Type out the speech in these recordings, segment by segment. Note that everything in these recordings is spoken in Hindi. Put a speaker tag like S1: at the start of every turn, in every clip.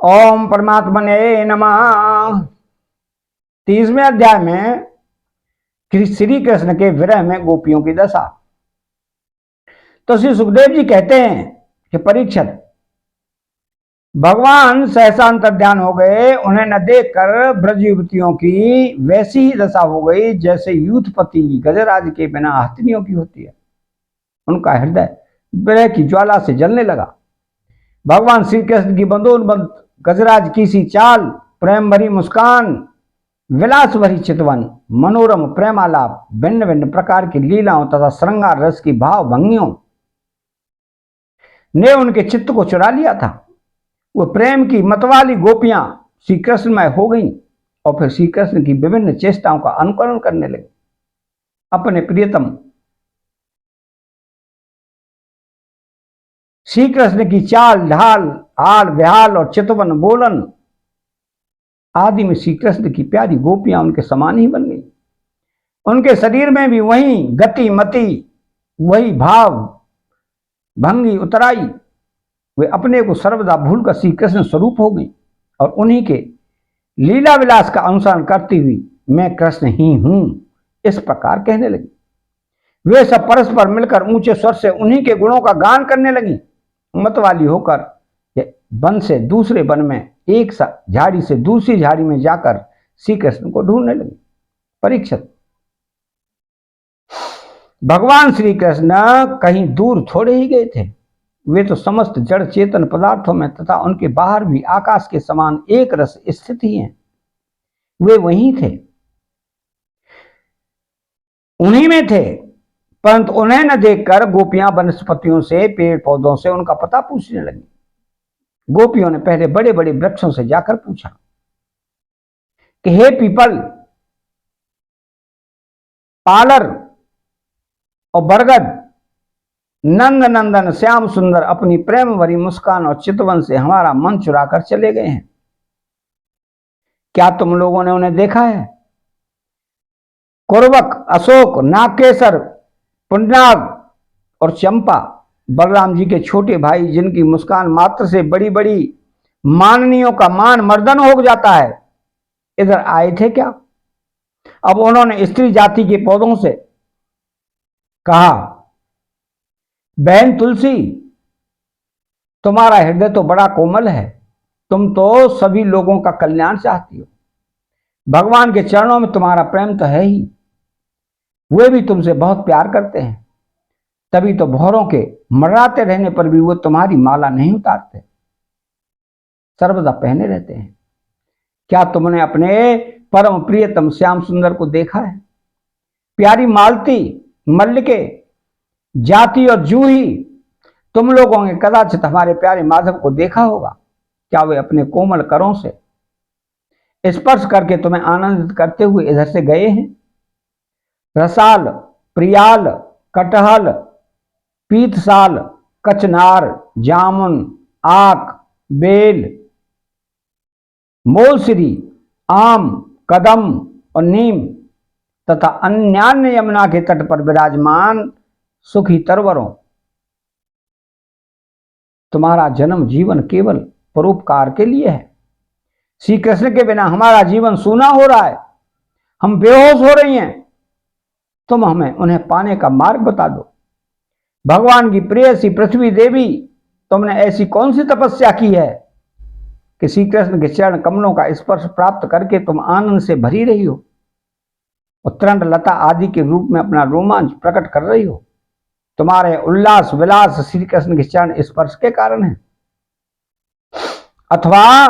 S1: ओम परमात्मने नमः। 30वें अध्याय में श्री कृष्ण के विरह में गोपियों की दशा। तो श्री सुखदेव जी कहते हैं कि परीक्षित, भगवान सहसा अंतर्ध्यान हो गए। उन्हें न देखकर ब्रज युवतियों की वैसी ही दशा हो गई जैसे यूथपति गजराज के बिना हथिनियों की होती है। उनका हृदय विरह की ज्वाला से जलने लगा। भगवान श्री कृष्ण की बंदोबंद गजराज की सी चाल, प्रेम भरी मुस्कान, विलास भरी चितवन, मनोरम प्रेमालाप, भिन्न भिन्न प्रकार की लीलाओं तथा श्रृंगार रस की भाव भंगियों ने उनके चित्त को चुरा लिया था। वो प्रेम की मतवाली गोपियां श्री कृष्णमय हो गईं और फिर श्री कृष्ण की विभिन्न चेष्टाओं का अनुकरण करने लगी। अपने प्रियतम श्री कृष्ण की चाल ढाल, हाल विहाल और चितवन बोलन आदि में श्री कृष्ण की प्यारी गोपियां उनके समान ही बन गई। उनके शरीर में भी वही गति मति, वही भाव भंगी उतराई। वे अपने को सर्वदा भूलकर श्री कृष्ण स्वरूप हो गई और उन्हीं के लीला विलास का अनुसरण करती हुई मैं कृष्ण ही हूं इस प्रकार कहने लगी। वे सब परस्पर मिलकर ऊंचे स्वर से उन्हीं के गुणों का गान करने लगी। मतवाली होकर वन से दूसरे वन में, एक झाड़ी से दूसरी झाड़ी में जाकर श्री कृष्ण को ढूंढने लगी। परीक्षित, भगवान श्री कृष्ण कहीं दूर थोड़े ही गए थे। वे तो समस्त जड़ चेतन पदार्थों में तथा उनके बाहर भी आकाश के समान एक रस स्थित ही हैं। वे वहीं थे, उन्हीं में थे, परंतु उन्हें न देखकर गोपियां वनस्पतियों से, पेड़ पौधों से उनका पता पूछने लगी। गोपियों ने पहले बड़े बड़े वृक्षों से जाकर पूछा कि हे पीपल, पालर और बरगद, नंद नंदन श्याम सुंदर अपनी प्रेम भरी मुस्कान और चितवन से हमारा मन चुराकर चले गए हैं। क्या तुम लोगों ने उन्हें देखा है? कुरवक, अशोक, नागकेसर, पुंडनाग और चंपा, बलराम जी के छोटे भाई, जिनकी मुस्कान मात्र से बड़ी बड़ी माननियों का मान मर्दन हो जाता है, इधर आए थे क्या? अब उन्होंने स्त्री जाति के पौधों से कहा, बहन तुलसी, तुम्हारा हृदय तो बड़ा कोमल है, तुम तो सभी लोगों का कल्याण चाहती हो। भगवान के चरणों में तुम्हारा प्रेम तो है ही, वे भी तुमसे बहुत प्यार करते हैं, तभी तो भौरों के मर्राते रहने पर भी वो तुम्हारी माला नहीं उतारते, सर्वदा पहने रहते हैं। क्या तुमने अपने परम प्रियतम श्याम सुंदर को देखा है? प्यारी मालती, मल्लिके, जाति और जूही, तुम लोगों ने कदाचित हमारे प्यारे माधव को देखा होगा। क्या वे अपने कोमल करों से स्पर्श करके तुम्हें आनंदित करते हुए इधर से गए हैं? रसाल, प्रियाल, कटहल, पीतसाल, कचनार, जामुन, आक, बेल, मोलसिरी, आम, कदम और नीम तथा अन्यान्य यमुना के तट पर विराजमान सुखी तरवरों, तुम्हारा जन्म जीवन केवल परोपकार के लिए है। श्री कृष्ण के बिना हमारा जीवन सूना हो रहा है, हम बेहोश हो रही हैं। तुम हमें उन्हें पाने का मार्ग बता दो। भगवान की प्रेयसी पृथ्वी देवी, तुमने ऐसी कौन सी तपस्या की है कि श्री कृष्ण के चरण कमलों का स्पर्श प्राप्त करके तुम आनंद से भरी रही हो और तृण लता आदि के रूप में अपना रोमांच प्रकट कर रही हो? तुम्हारे उल्लास विलास श्री कृष्ण के चरण स्पर्श के कारण है, अथवा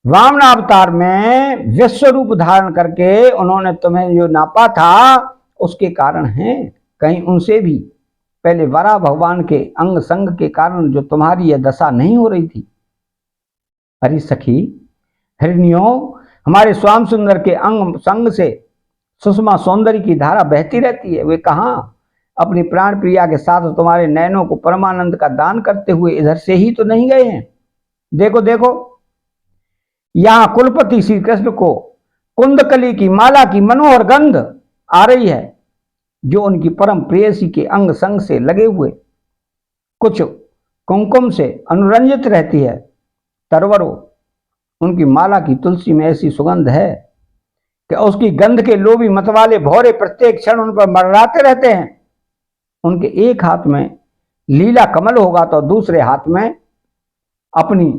S1: वामनावतार में विश्व रूप धारण करके उन्होंने तुम्हें जो नापा था उसके कारण है? कहीं उनसे भी पहले वरा भगवान के अंग संग के कारण जो तुम्हारी यह दशा नहीं हो रही थी? अरे सखी हिरण्यों, हमारे श्याम सुंदर के अंग संग से सुषमा सौंदर्य की धारा बहती रहती है। वे कहां अपनी प्राण प्रिया के साथ तुम्हारे नयनों को परमानंद का दान करते हुए इधर से ही तो नहीं गए हैं? देखो देखो, यहां कुलपति श्री कृष्ण को कुंदकली की माला की मनोहर गंध आ रही है, जो उनकी परम प्रेयसी के अंग संग से लगे हुए कुछ कुमकुम से अनुरंजित रहती है। तरवरों, उनकी माला की तुलसी में ऐसी सुगंध है कि उसकी गंध के लोभी मतवाले भौरे प्रत्येक क्षण उन पर मर्राते रहते हैं। उनके एक हाथ में लीला कमल होगा तो दूसरे हाथ में अपनी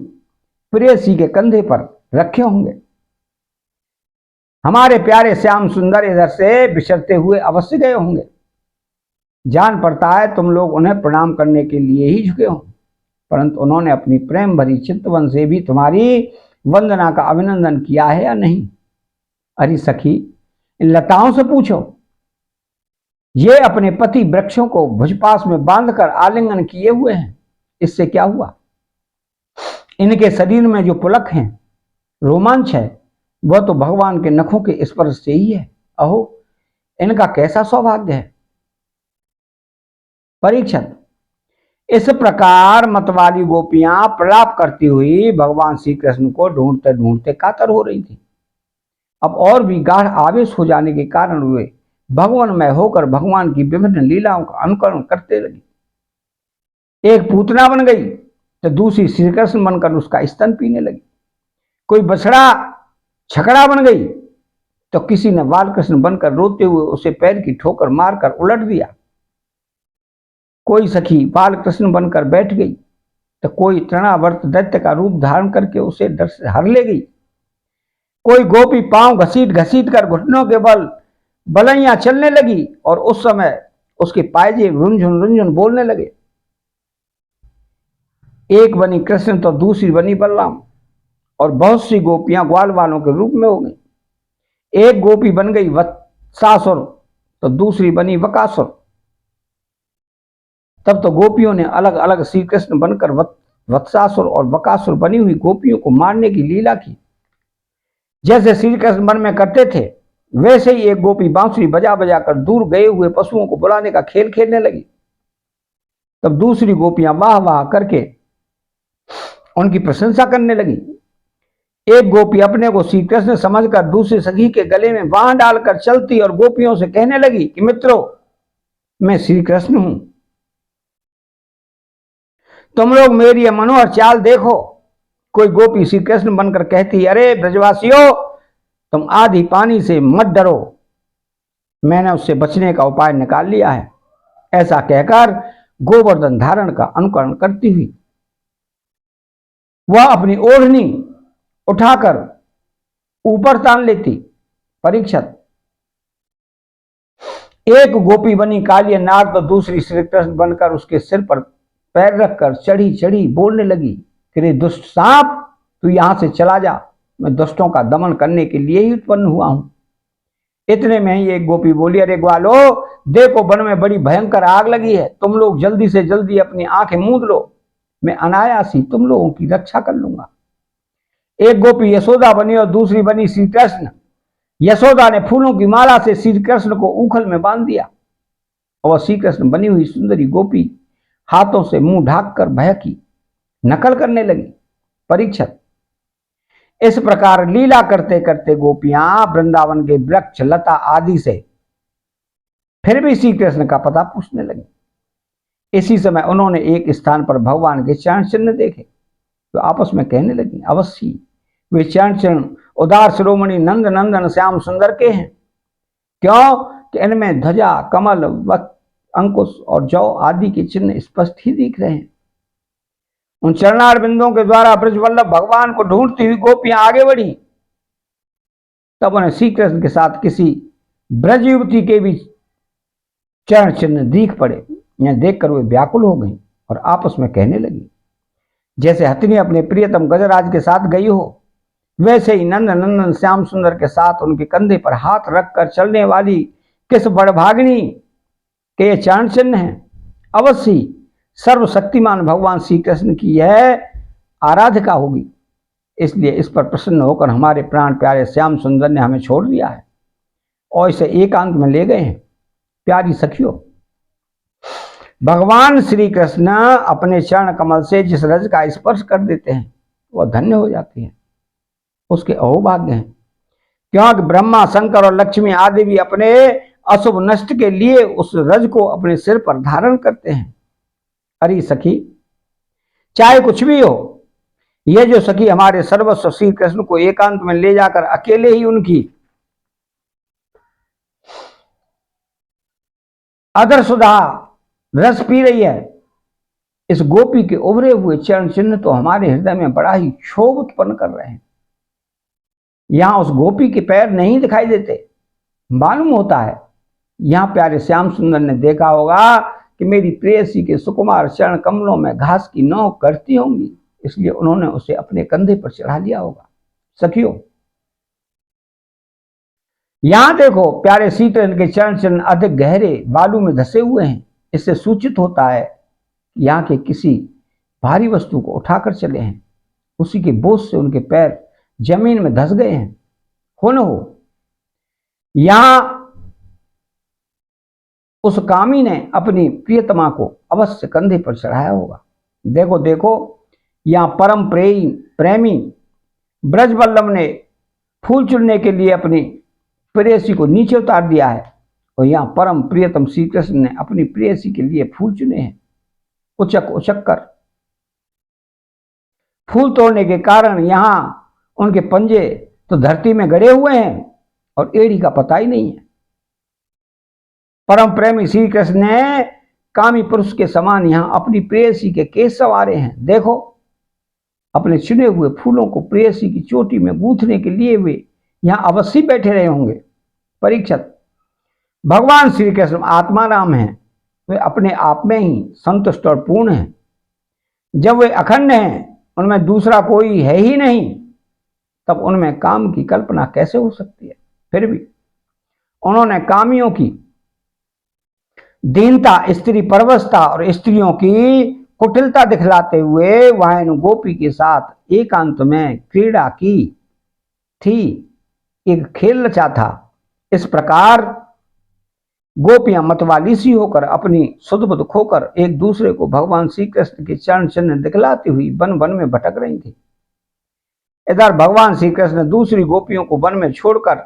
S1: प्रेयसी के कंधे पर रखे होंगे। हमारे प्यारे श्याम सुंदर इधर से बिछड़ते हुए अवश्य गए होंगे। जान पड़ता है तुम लोग उन्हें प्रणाम करने के लिए ही झुके हो, परंतु उन्होंने अपनी प्रेम भरी चितवन से भी तुम्हारी वंदना का अभिनंदन किया है या नहीं? अरे सखी, इन लताओं से पूछो, ये अपने पति वृक्षों को भुजपास में बांधकर आलिंगन किए हुए हैं, इससे क्या हुआ? इनके शरीर में जो पुलक है, रोमांच है, वह तो भगवान के नखों के स्पर्श से ही है। अहो, इनका कैसा सौभाग्य है। परीक्षित, इस प्रकार मतवाली गोपियां प्रलाप करती हुई भगवान श्री कृष्ण को ढूंढते ढूंढते कातर हो रही थी। अब और भी गाढ़ आवेश हो जाने के कारण वे भगवानमय होकर भगवान की विभिन्न लीलाओं का अनुकरण करते लगी। एक पूतना बन गई तो दूसरी श्री कृष्ण बनकर उसका स्तन पीने लगी। कोई बछड़ा छकड़ा बन गई तो किसी ने बालकृष्ण बनकर रोते हुए उसे पैर की ठोकर मारकर उलट दिया। कोई सखी बालकृष्ण बनकर बैठ गई तो कोई तृणावर्त दैत्य का रूप धारण करके उसे डर से हर ले गई। कोई गोपी पांव घसीट घसीट कर घुटनों के बल बलैया चलने लगी और उस समय उसके पायजे रुंझुन रुंझुन बोलने लगे। एक बनी कृष्ण तो दूसरी बनी बलराम और बहुत सी गोपियां ग्वाल वालों के रूप में हो गई। एक गोपी बन गई वत्सासुर तो दूसरी बनी वकासुर। तब तो गोपियों ने अलग अलग श्री कृष्ण बनकर वत्सासुर और बकासुर बनी हुई गोपियों को मारने की लीला की। जैसे श्री कृष्ण मन में करते थे वैसे ही एक गोपी बांसुरी बजा बजा कर दूर गए हुए पशुओं को बुलाने का खेल खेलने लगी। तब दूसरी गोपियां वाह वाह करके उनकी प्रशंसा करने लगी। एक गोपी अपने को श्री कृष्ण समझकर दूसरी सखी के गले में बांह डालकर चलती और गोपियों से कहने लगी कि मित्रों, मैं श्री कृष्ण हूं, तुम लोग मेरी यह मनोहर चाल देखो। कोई गोपी श्री कृष्ण बनकर कहती, अरे ब्रजवासियों, तुम आधी पानी से मत डरो, मैंने उससे बचने का उपाय निकाल लिया है। ऐसा कहकर गोवर्धन धारण का अनुकरण करती हुई वह अपनी ओढ़नी उठाकर ऊपर तान लेती। परीक्षित, एक गोपी बनी काली नाग तो दूसरी श्री कृष्ण बनकर उसके सिर पर पैर रखकर चढ़ी चढ़ी बोलने लगी कि रे दुष्ट सांप, तू यहां से चला जा, मैं दुष्टों का दमन करने के लिए ही उत्पन्न हुआ हूं। इतने में ही एक गोपी बोली, अरे ग्वालो, देखो वन में बड़ी भयंकर आग लगी है, तुम लोग जल्दी से जल्दी अपनी आंखें मूंद लो, मैं अनायास ही तुम लोगों की रक्षा कर लूंगा। एक गोपी यशोदा बनी और दूसरी बनी श्री कृष्ण। यशोदा ने फूलों की माला से श्री कृष्ण को उखल में बांध दिया और श्री कृष्ण बनी हुई सुंदरी गोपी हाथों से मुंह ढाककर भय की नकल करने लगी। परीक्षित, इस प्रकार लीला करते करते गोपियां वृंदावन के वृक्ष लता आदि से फिर भी श्री कृष्ण का पता पूछने लगी। इसी समय उन्होंने एक स्थान पर भगवान के चरण चिन्ह देखे तो आपस में कहने लगी, अवश्य वे चरण चिन्ह उदार शिरोमणि नंद नंदन श्याम सुंदर के हैं। क्यों कि इनमें ध्वजा, कमल, अंकुश और जौ आदि के चिन्ह स्पष्ट ही दिख रहे हैं। उन चरणार बिंदुओं के द्वारा ब्रजवल्लभ भगवान को ढूंढती हुई गोपियां आगे बढ़ी। तब उन्हें श्री कृष्ण के साथ किसी ब्रज युवती के भी चरण चिन्ह दिख पड़े। यह देखकर वे व्याकुल हो गई और आपस में कहने लगी, जैसे हथिनी अपने प्रियतम गजराज के साथ गई हो, वैसे ही नंद नंदन श्याम सुंदर के साथ उनके कंधे पर हाथ रखकर चलने वाली किस बड़भागिनी के ये चरण चिन्ह हैं। अवश्य सर्वशक्तिमान भगवान श्री कृष्ण की यह आराधिका होगी। इसलिए इस पर प्रसन्न होकर हमारे प्राण प्यारे श्याम सुंदर ने हमें छोड़ दिया है और इसे एकांत में ले गए हैं। प्यारी सखियों, भगवान श्री कृष्ण अपने चरण कमल से जिस रज का स्पर्श कर देते हैं वह धन्य हो जाती है, उसके अहोभाग्य हैं। क्योंकि ब्रह्मा, शंकर और लक्ष्मी आदि भी अपने अशुभ नष्ट के लिए उस रज को अपने सिर पर धारण करते हैं। अरे सखी, चाहे कुछ भी हो, ये जो सखी हमारे सर्वस्व श्री कृष्ण को एकांत में ले जाकर अकेले ही उनकी अदर सुधा रस पी रही है, इस गोपी के उभरे हुए चरण चिन्ह तो हमारे हृदय में बड़ा ही क्षोभ उत्पन्न कर रहे हैं। यहां उस गोपी के पैर नहीं दिखाई देते। मालूम होता है यहां प्यारे श्याम सुंदर ने देखा होगा कि मेरी प्रेयसी के सुकुमार चरण कमलों में घास की नोक करती होंगी, इसलिए उन्होंने उसे अपने कंधे पर चढ़ा लिया होगा। सखियों, यहां देखो प्यारे श्री कृष्ण के चरण चिन्ह अधिक गहरे बालू में धसे हुए हैं। इससे सूचित होता है यहाँ के किसी भारी वस्तु को उठाकर चले हैं, उसी के बोझ से उनके पैर जमीन में धस गए हैं। हो न हो यहां उस कामी ने अपनी प्रियतमा को अवश्य कंधे पर चढ़ाया होगा। देखो देखो यहां परम प्रेमी ब्रजवल्लभ ने फूल चुनने के लिए अपनी प्रेयसी को नीचे उतार दिया है, और यहां परम प्रियतम श्री कृष्ण ने अपनी प्रेयसी के लिए फूल चुने हैं। उचक उचक कर फूल तोड़ने के कारण यहां उनके पंजे तो धरती में गड़े हुए हैं और एड़ी का पता ही नहीं है। परम प्रेमी श्री कृष्ण ने कामी पुरुष के समान यहां अपनी प्रेयसी के केस संवारे हैं। देखो अपने चुने हुए फूलों को प्रेयसी की चोटी में गूंथने के लिए वे यहां अवश्य बैठे रहे होंगे। परीक्षित, भगवान श्री कृष्ण आत्मा राम हैं, वे अपने आप में ही संतुष्ट और पूर्ण हैं। जब वे अखंड हैं, उनमें दूसरा कोई है ही नहीं, तब उनमें काम की कल्पना कैसे हो सकती है। फिर भी उन्होंने कामियों की दीनता, स्त्री परवशता और स्त्रियों की कुटिलता दिखलाते हुए वहां गोपी के साथ एकांत में क्रीड़ा की थी, एक खेल रचा था। इस प्रकार गोपियां मतवाली सी होकर अपनी सुध-बुध खोकर एक दूसरे को भगवान श्री कृष्ण के चरण चिन्ह दिखलाती हुई वन वन में भटक रही थी। इधर भगवान श्री कृष्ण दूसरी गोपियों को वन में छोड़कर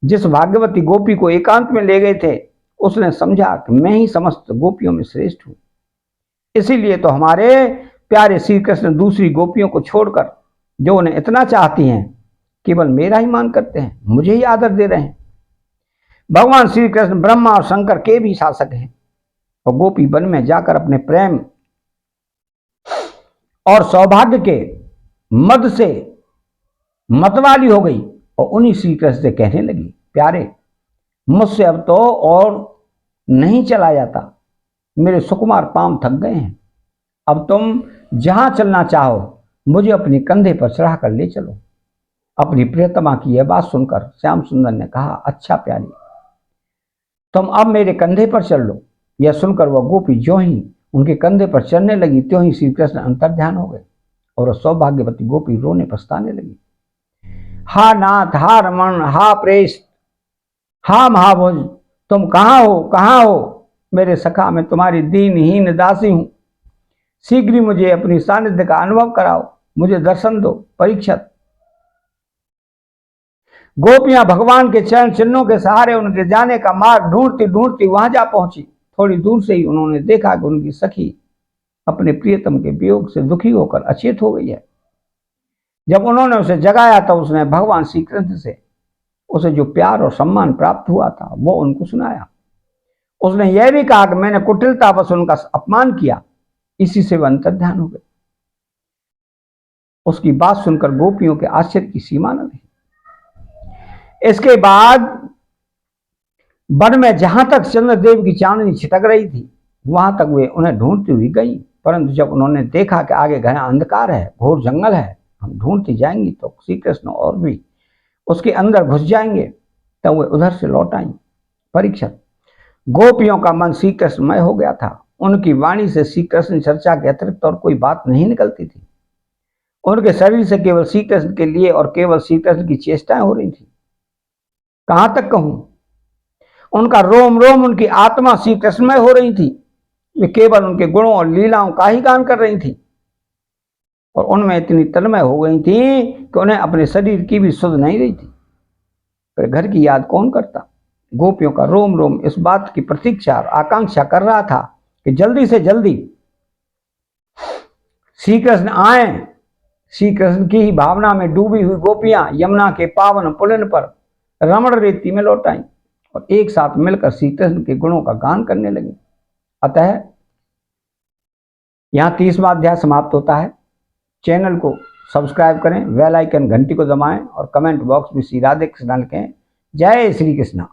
S1: जिस भाग्यवती गोपी को एकांत में ले गए थे, उसने समझा कि मैं ही समस्त गोपियों में श्रेष्ठ हूं। इसीलिए तो हमारे प्यारे श्री कृष्ण दूसरी गोपियों को छोड़कर, जो उन्हें इतना चाहती हैं, केवल मेरा ही मान करते हैं, मुझे ही आदर दे रहे हैं। भगवान श्री कृष्ण ब्रह्मा और शंकर के भी शासक हैं, और गोपी वन में जाकर अपने प्रेम और सौभाग्य के मद से मतवाली हो गई और उन्हीं श्री कृष्ण से कहने लगी, प्यारे मुझसे अब तो और नहीं चला जाता, मेरे सुकुमार पांव थक गए हैं, अब तुम जहां चलना चाहो मुझे अपने कंधे पर चढ़ा कर ले चलो। अपनी प्रियतमा की यह बात सुनकर श्याम सुंदर ने कहा, अच्छा प्यारी, तुम अब मेरे कंधे पर चल लो। यह सुनकर वह गोपी जो ही उनके कंधे पर चलने लगी, त्यों ही श्री कृष्ण अंतर्ध्यान हो गए और सौभाग्यवती गोपी रोने पछताने लगी। हा नाथ, हा रमन, हा प्रेष, हा महाभुज, तुम कहाँ हो, कहाँ हो? मेरे सखा, मैं तुम्हारी दीनहीन दासी हूं, शीघ्र ही मुझे अपनी सानिध्य का अनुभव कराओ, मुझे दर्शन दो। परीक्षित, गोपियां भगवान के चरण चिन्हों के सहारे उनके जाने का मार्ग ढूंढती ढूंढती वहां जा पहुंची। थोड़ी दूर से ही उन्होंने देखा कि उनकी सखी अपने प्रियतम के वियोग से दुखी होकर अचेत हो गई है। जब उन्होंने उसे जगाया तब उसने भगवान श्री कृष्ण से उसे जो प्यार और सम्मान प्राप्त हुआ था वो उनको सुनाया। उसने यह भी कहा कि मैंने कुटिलतावश उनका अपमान किया, इसी से वह अंतर्ध्यान हो गए। उसकी बात सुनकर गोपियों के आश्चर्य की सीमा न रही। इसके बाद वन में जहां तक चंद्रदेव की चांदनी छिटक रही थी, वहां तक वे उन्हें ढूंढती हुई गई, परंतु जब उन्होंने देखा कि आगे घना अंधकार है, घोर जंगल है, हम ढूंढती जाएंगी तो श्री कृष्ण और भी उसके अंदर घुस जाएंगे, तब वे उधर से लौट आई। परीक्षित, गोपियों का मन श्री कृष्णमय हो गया था। उनकी वाणी से श्री कृष्ण चर्चा के अतिरिक्त और कोई बात नहीं निकलती थी। उनके शरीर से केवल श्री कृष्ण के लिए और केवल श्री कृष्ण की चेष्टाएं हो रही थी। कहां तक कहूं, उनका रोम रोम, उनकी आत्मा श्री कृष्णमय हो रही थी। वे केवल उनके गुणों और लीलाओं का ही गान कर रही थी और उनमें इतनी तन्मय हो गई थी कि उन्हें अपने शरीर की भी सुध नहीं रही थी। फिर घर की याद कौन करता। गोपियों का रोम रोम इस बात की प्रतीक्षा और आकांक्षा कर रहा था कि जल्दी से जल्दी श्री कृष्ण आए श्री कृष्ण की ही भावना में डूबी हुई गोपियां यमुना के पावन पुलिन पर रमण रेती में लौट आई और एक साथ मिलकर श्री कृष्ण के गुणों का गान करने लगी। अतः यहां 30वां अध्याय समाप्त होता है। चैनल को सब्सक्राइब करें, बेल आइकन घंटी को दबाएं और कमेंट बॉक्स में श्री राधे कृष्ण लिखें। जय श्री कृष्ण।